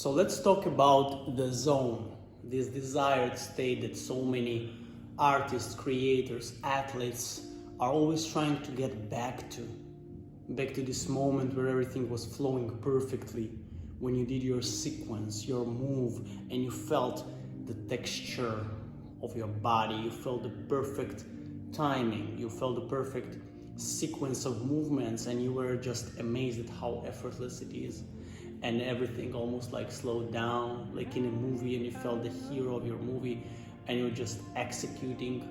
So let's talk about the zone, this desired state that so many artists, creators, athletes are always trying to get back to this moment where everything was flowing perfectly, when you did your sequence, your move, and you felt the texture of your body, you felt the perfect timing, you felt the perfect sequence of movements, and you were just amazed at how effortless it is. And everything almost like slowed down, like in a movie, and you felt the hero of your movie, and you're just executing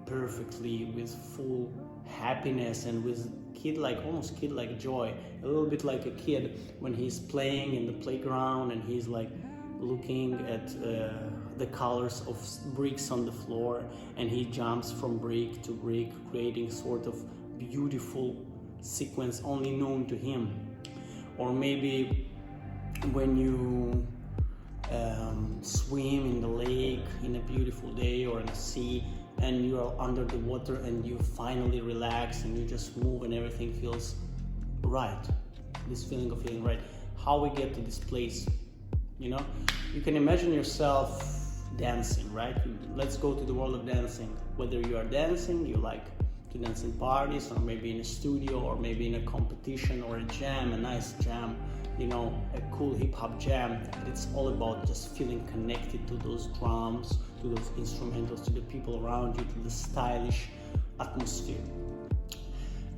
perfectly with full happiness and with almost kid-like joy, a little bit like a kid when he's playing in the playground and he's like looking at the colors of bricks on the floor, and he jumps from brick to brick, creating sort of beautiful sequence only known to him. Or maybe when you swim in the lake in a beautiful day, or in the sea, and you are under the water and you finally relax and you just move and everything feels right. This feeling of feeling right. How we get to this place, you can imagine yourself dancing, right? Let's go to the world of dancing. Whether you are dancing, you like to dance in parties, or maybe in a studio, or maybe in a competition or a jam, a nice jam, a cool hip-hop jam. It's all about just feeling connected to those drums, to those instrumentals, to the people around you, to the stylish atmosphere.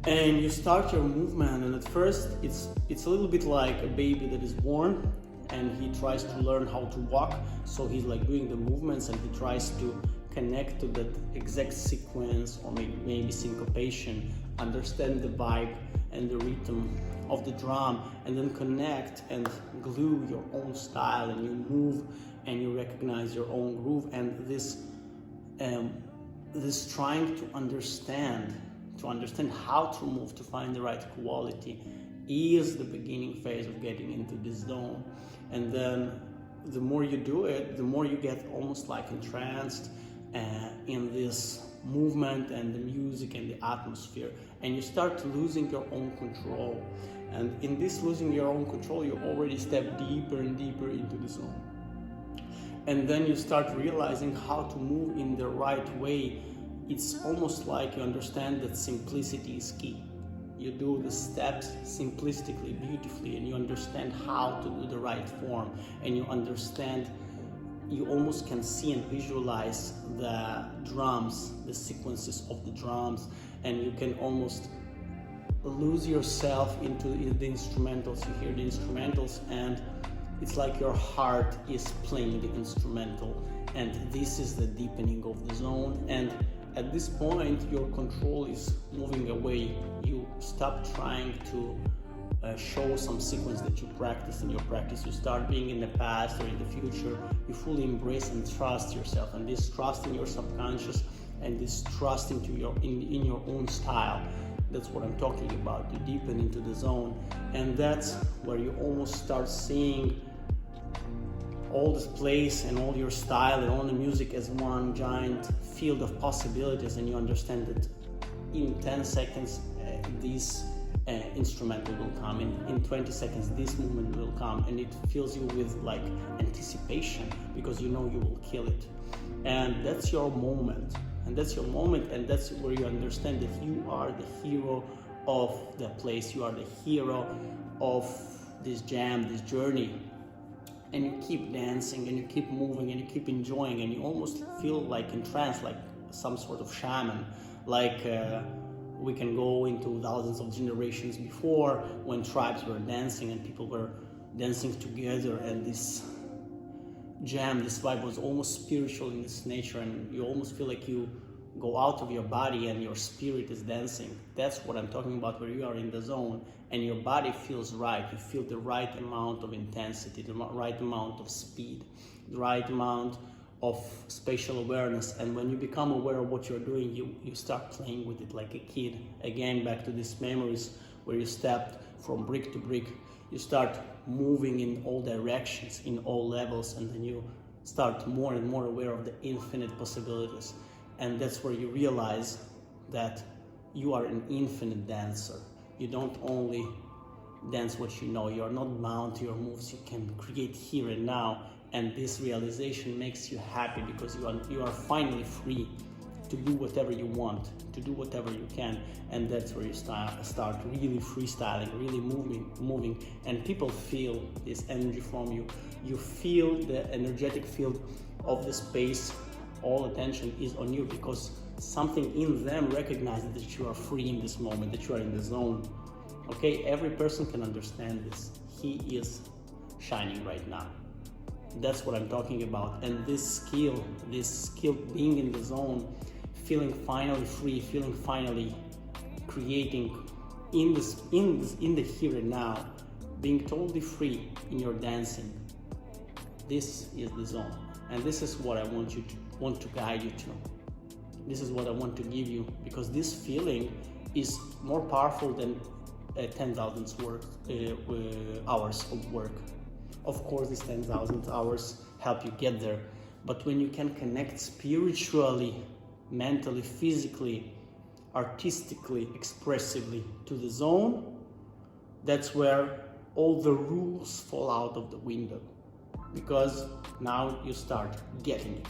And you start your movement, and at first it's a little bit like a baby that is born and he tries to learn how to walk, so he's like doing the movements and he tries to connect to that exact sequence, or maybe syncopation, understand the vibe and the rhythm of the drum, and then connect and glue your own style, and you move and you recognize your own groove. And this trying to understand how to move, to find the right quality, is the beginning phase of getting into this zone. And then the more you do it, the more you get almost like entranced in this movement and the music and the atmosphere, and you start losing your own control. And in this losing your own control, you already step deeper and deeper into the zone. And then you start realizing how to move in the right way. It's almost like you understand that simplicity is key. You do the steps simplistically, beautifully, and you understand how to do the right form, and you almost can see and visualize the drums, the sequences of the drums, and you can almost lose yourself into the instrumentals. You hear the instrumentals, and it's like your heart is playing the instrumental, and this is the deepening of the zone. And at this point, your control is moving away. You stop trying to show some sequence that you practice in your practice. You start being in the past or in the future. You fully embrace and trust yourself, and this trust in your subconscious and this trust into in your own style. That's what I'm talking about. You deepen into the zone, and that's where you almost start seeing all this place and all your style and all the music as one giant field of possibilities. And you understand that in 10 seconds this instrumental will come, in 20 seconds this movement will come, and it fills you with like anticipation, because you know you will kill it. And that's your moment, and that's where you understand that you are the hero of the place, you are the hero of this jam, this journey. And you keep dancing and you keep moving and you keep enjoying, and you almost feel like in trance, like some sort of shaman, like we can go into thousands of generations before, when tribes were dancing and people were dancing together, and this jam, this vibe was almost spiritual in its nature, and you almost feel like you go out of your body and your spirit is dancing. That's what I'm talking about, where you are in the zone and your body feels right. You feel the right amount of intensity, the right amount of speed, the right amount of spatial awareness. And when you become aware of what you're doing, you start playing with it like a kid. Again, back to these memories where you stepped from brick to brick. You start moving in all directions, in all levels, and then you start more and more aware of the infinite possibilities. And that's where you realize that you are an infinite dancer. You don't only dance what you know. You are not bound to your moves. You can create here and now, and this realization makes you happy because you are finally free to do whatever you want, to do whatever you can, and that's where you start really freestyling, really moving, and people feel this energy from you. You feel the energetic field of the space. All attention is on you because something in them recognizes that you are free in this moment, that you are in the zone. Okay, every person can understand this. He is shining right now. That's what I'm talking about. And this skill being in the zone, feeling finally free, feeling finally creating in the here and now, being totally free in your dancing. This is the zone, and this is what I want to guide you to. This is what I want to give you, because this feeling is more powerful than 10,000 hours of work. Of course, these 10,000 hours help you get there, but when you can connect spiritually, mentally, physically, artistically, expressively to the zone, that's where all the rules fall out of the window, because now you start getting it.